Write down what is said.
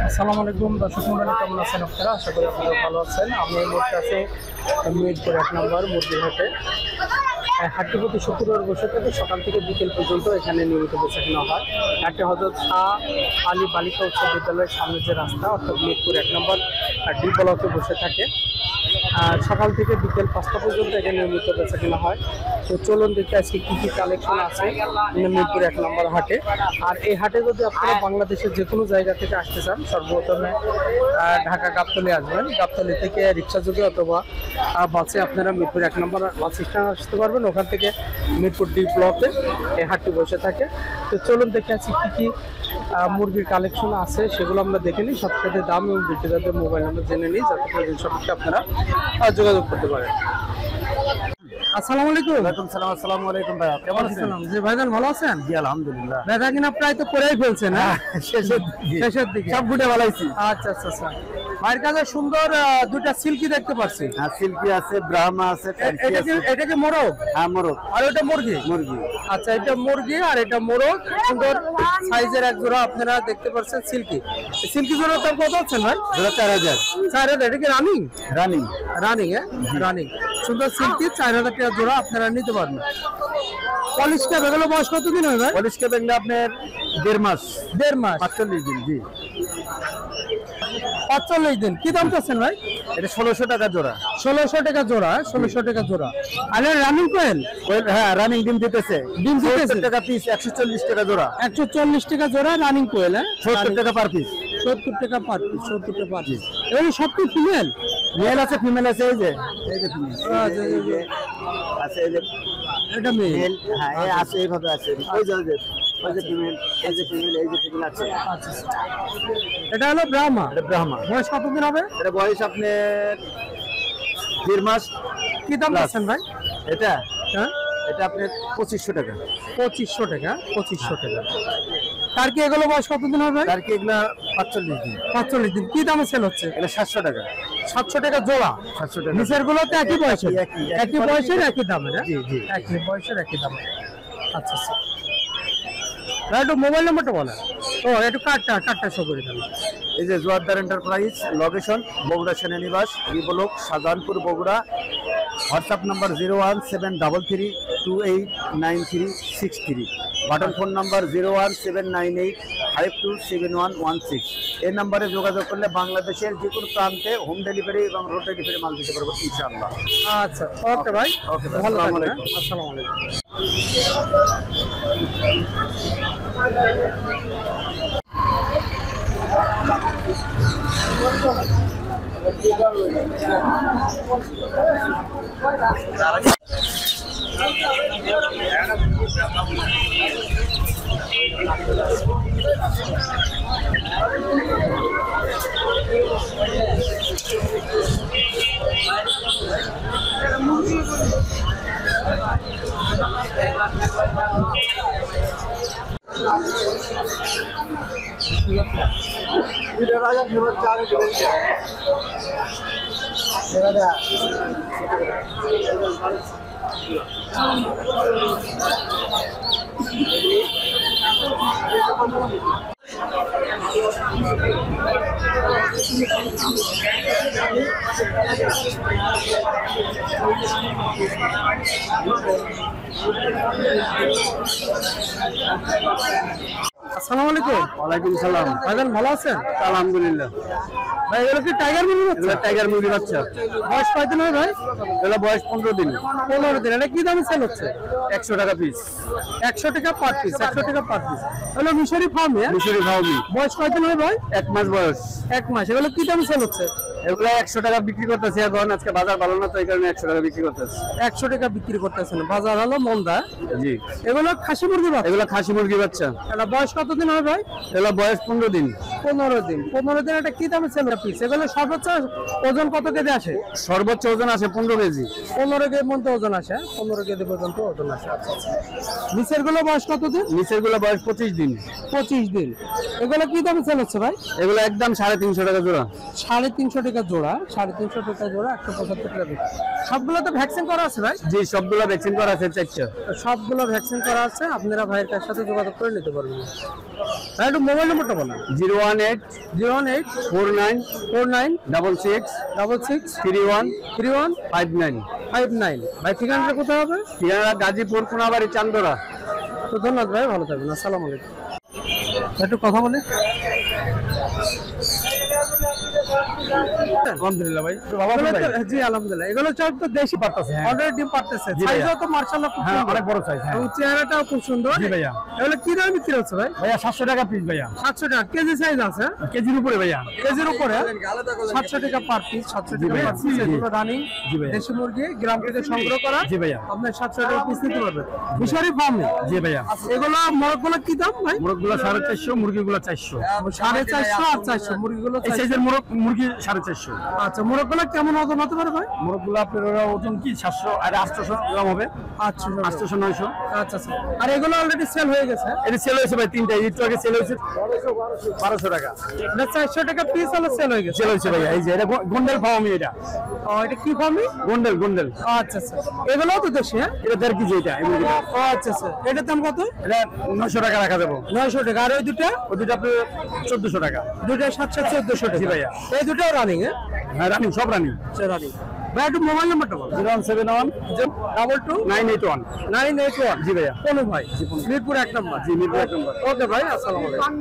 আসসালামু আলাইকুম দর্শক মণ্ডলী, কেমন আছেন আপনারা? আশা করি আপনারা ভালো আছেন। আমি এই মুহূর্তে আছি মিরপুর 1 নম্বর মুরগির হাটে। হাটটি প্রতি শুক্রবার বসে থাকে সকাল থেকে বিকেল পর্যন্ত এখানে নিয়মিত বেচাকেনা হয়। হাটে হযরত শাহ আলী বালিকা উচ্চ বিদ্যালয়ের সামনে যে রাস্তা, অর্থাৎ মিরপুর 1 নম্বর ডি ব্লকে বসে থাকে। সকাল থেকে বিকেল 5টা পর্যন্ত এখানে নিয়মিত বেচাকেনা হয়। তো চলুন দেখে আজকে কী কী কালেকশন আছে মিরপুর 1 নম্বর হাটে। আর এই হাটে যদি আপনারা বাংলাদেশের যে কোনো জায়গা থেকে আসতে চান, সর্বপ্রথমে ঢাকা গাবতলী আসবেন। গাবতলী থেকে রিক্সাযোগে অথবা বাসে আপনারা মিরপুর 1 নম্বর বাস স্ট্যান্ড আসতে পারবেন। ওখান থেকে মিরপুর ডি ব্লকে এই হাটটি বসে থাকে। তো চলুন দেখে আছি কী কী মুরগির কালেকশন আছে, সেগুলো আমরা দেখে নিই। সবথেকে দাম এবং বিক্রেতাদের মোবাইল নাম্বার জেনে নিই, যাতে প্রয়োজন সাপেক্ষে আপনারা যোগাযোগ করতে পারেন। আসসালামু আলাইকুম। ওয়ালাইকুম সালাম। আসসালামু আলাইকুম ভাই, কেমন আছেন? জি ভাইজান, ভালো আছেন? জি আলহামদুলিল্লাহ। বেচা কিনা প্রায় তো করেই ফেলছেন, হ্যাঁ? শেষের দিকে সব গুটে বানাইছি। আচ্ছা আচ্ছা আচ্ছা। ভাইয়ের কাছে সুন্দর দুইটা সিল্কি দেখতে পাচ্ছি। হ্যাঁ, সিল্কি আছে, ব্রাহ্মা আছে, এটা কি মোরগ? হ্যাঁ মোরগ। আর ওটা মুরগি? মুরগি। আচ্ছা, এটা মুরগি আর এটা মোরগ। সুন্দর সাইজের এক জোড়া আপনারা দেখতে পাচ্ছেন সিল্কি। সিল্কি জোড়া দাম কত হচ্ছেন ভাই? 4000। 4000। এটা কি রানিং? রানিং। রানিং, হ্যাঁ রানিং। সুন্দর সিল্কি 4000 টাকা জোড়া আপনারা নিতে পারবেন। পলিশ ক্যাপ এগুলো বয়স কতদিন হয় ভাই? পলিশ ক্যাপ এগুলো আপনার 1.5 মাস। 1.5 মাস, 45 দিন। জি 45 দিন। কি দাম চাচ্ছেন ভাই? এটা 1600 টাকা জোড়া। 1600 টাকা জোড়া। 1600 টাকা জোড়া। আর রানিং কোয়েল? হ্যাঁ রানিং ডিম দিতেছে। ডিম দিতেছে 70 টাকা পিস, 140 টাকা জোড়া। 140 টাকা জোড়া রানিং কোয়েল, হ্যাঁ? 70 টাকা পার পিস। 70 টাকা পার পিস। 70 টাকা পার পিস। এই সব কি ফিমেল? মেল আছে, ফিমেল আছে। এই যে ফিমেল আছে, এই যে এটা মেল। হ্যাঁ এই আছে, এইভাবে আছে। ওই যে ফিমেল, এই যে ফিমেল, এই যে ফিমেল আছে। আচ্ছা, এটা হলো ব্রাহ্মা। এটা ব্রাহ্মা। বয়স কতদিন হবে? এটা বয়স আপনার 1.5 মাস। কি দাম পাচ্ছেন ভাই? এটা হ্যাঁ, এটা আপনার 2500 টাকা। 2500 টাকা। 2500 টাকা। তার কি এগুলো বয়স কতদিন হবে? তার কি এগুলা 45 দিন। 45 দিন। কি দামে সেল হচ্ছে? এটা 700 টাকা। 700 টাকা জোড়া। 700 টাকা। নিচের গুলো তো একই বয়সের, একই বয়সের, একই দামের। জি জি, একই বয়সের, একই দামের। আচ্ছা আচ্ছা। একটু মোবাইল নাম্বারটা বলেন। ও একটু কার্ডটা শো করে দেন। এই যে জোয়ারদার এন্টারপ্রাইজ, লোকেশন বগুড়া সেনানিবাস, বিবলক, Shahjahanpur, Bogura. WhatsApp number 01733289363। Button phone number 01798527116। এই নাম্বারে যোগাযোগ করলে বাংলাদেশের যে কোনো প্রান্তে হোম ডেলিভারি এবং রোড ডেলিভারি মাল দিতে পারবো ইনশাআল্লাহ। আচ্ছা, ওকে ভাই। ওকে, ভালো আসসালামু থাকবেন। আলাইকুম। আসসালামু আলাইকুম। আসসালামু আলাইকুম। ওয়ালাইকুম সালাম। ভাইজান ভালো আছেন? আলহামদুলিল্লাহ। ভাই এগুলো কি টাইগার মুরগি? এগুলো টাইগার মুরগি বাচ্চা। বয়স কয়দিন হয় ভাই? এগুলো বয়স 15 দিন। 15 দিন। এটা কি দামে সেল হচ্ছে? 100 টাকা পিস। 100 টাকা পার পিস। 100 টাকা পার পিস। হলো মিশরি ফার্ম, হ্যাঁ? মিশরি ফাউমি। বয়স কয়দিন হয় ভাই? 1 মাস বয়স। 1 মাস। এগুলো কি দামে সেল হচ্ছে? এগুলো 100 টাকা বিক্রি করতেছি এখন। আজকে বাজার ভালো না, তো এই কারণে 100 টাকা বিক্রি করতেছি। 100 টাকা বিক্রি করতেছেন। বাজার হলো মন্দা। জি। এগুলো খাসি মুরগি বাচ্চা? এগুলো খাসি মুরগি বাচ্চা। এটা বয়স কতদিন হয় ভাই? এগুলো বয়স 15 দিন। 15 দিন। 15 দিন। এটা কি দামে সেল পিস? এগুলো সর্বোচ্চ ওজন কত কেজি আসে? সর্বোচ্চ ওজন আসে 15 কেজি। 15 কেজি পর্যন্ত ওজন আসে। 15 কেজি পর্যন্ত ওজন আসে। আচ্ছা আচ্ছা। নিচের গুলো বয়স কতদিন? নিচের গুলো বয়স 25 দিন। 25 দিন। এগুলো কি দামে সেল হচ্ছে ভাই? এগুলো একদম 350 টাকা জোড়া। 350 টাকা টাকা জোড়া, 350 টাকা জোড়া, 175 টাকা জোড়া। সবগুলো তো ভ্যাকসিন করা আছে ভাই? জি সবগুলো ভ্যাকসিন করা আছে 4টা। তো সবগুলো ভ্যাকসিন করা আছে, আপনারা ভাইয়ের কাছ সাথে যোগাযোগ করে নিতে পারবেন। ভাই একটু মোবাইল নম্বরটা বলেন। 018 018 49 49 66 66 31 31 59। 59। ভাই ঠিকানাটা কোথায় হবে? ঠিকানা গাজীপুর কোনাবাড়ি চান্দরা। তো ধন্যবাদ ভাই, ভালো থাকবেন। আসসালামু আলাইকুম। একটু কথা বলে। আলহামদুলিল্লাহ ভাই। জি আলহামদুলিল্লাহ, এগুলো সব তো দেশি পারতেছে, অলরেডি ডিম পারতেছে। জি ভাইয়া। সাইজও তো মাশাআল্লাহ খুব হ্যাঁ সুন্দর, অনেক বড় সাইজ। হ্যাঁ এবং চেহারাটাও খুব সুন্দর। জি ভাইয়া। এগুলো কি দামে বিক্রি হচ্ছে ভাই? ভাইয়া 700 টাকা পিস ভাইয়া। 700 টাকা কেজি সাইজ আছে, কেজির উপরে ভাইয়া। কেজির উপরে 700 টাকা পার পিস। 700 জি টাকা ভাইয়া। Per piece. জি। এগুলো রানিং জি ভাইয়া। দেশি মুরগি, গ্রাম থেকে সংগ্রহ করা। জি ভাইয়া। আপনি 700 টাকা পিস নিতে পারবেন। মিশরি ফার্মে। জি ভাইয়া। এগুলো মোরগগুলো কি দাম ভাই? মোরগগুলো 450, মুরগিগুলো 400। 450 আর 400, মুরগিগুলো এই 400। সাইজের মুরগি 450। আচ্ছা, মোরগগুলো কেমন ওজন হতে পারে ভাই? মোরগগুলো আপনার ওজন কি 700 আর 800 গ্রাম হবে। 800 800 900। আচ্ছা আচ্ছা। আর এগুলো অলরেডি সেল হয়ে গেছে? এটা সেল হয়েছে ভাই 3টা, একটু আগে সেল হয়েছে 1200 টাকা। এটা 400 টাকা পিস হলো সেল হয়ে গেছে। সেল হয়েছে ভাইয়া। এই যে এটা গোন্ডেল ফার্মি, এটা ও এটা কি ফার্মি? গোন্ডেল। আচ্ছা আচ্ছা। এগুলোও তো দেশি? হ্যাঁ। এটা 1.5 কেজি এটা এই মুরগিটা। ও আচ্ছা আচ্ছা। এটার দাম কত? এটা 900 টাকা রাখা যাবো। 900 টাকা। আর ওই দুটো? ওই দুটো আপনার 1400 টাকা। দুটো 700 1400 টাকা। জি ভাইয়া। এই দুটোও রানিং? হ্যাঁ রানিং, সব রানিং। আচ্ছা রানিং। ভাই একটু মোবাইল নাম্বারটা বল। 071 22 981। 981। জি ভাইয়া। কোন ভাই? মিরপুর 1 নম্বর। জি মিরপুর 1 নম্বর। ওকে ভাই, আসসালামু আলাইকুম।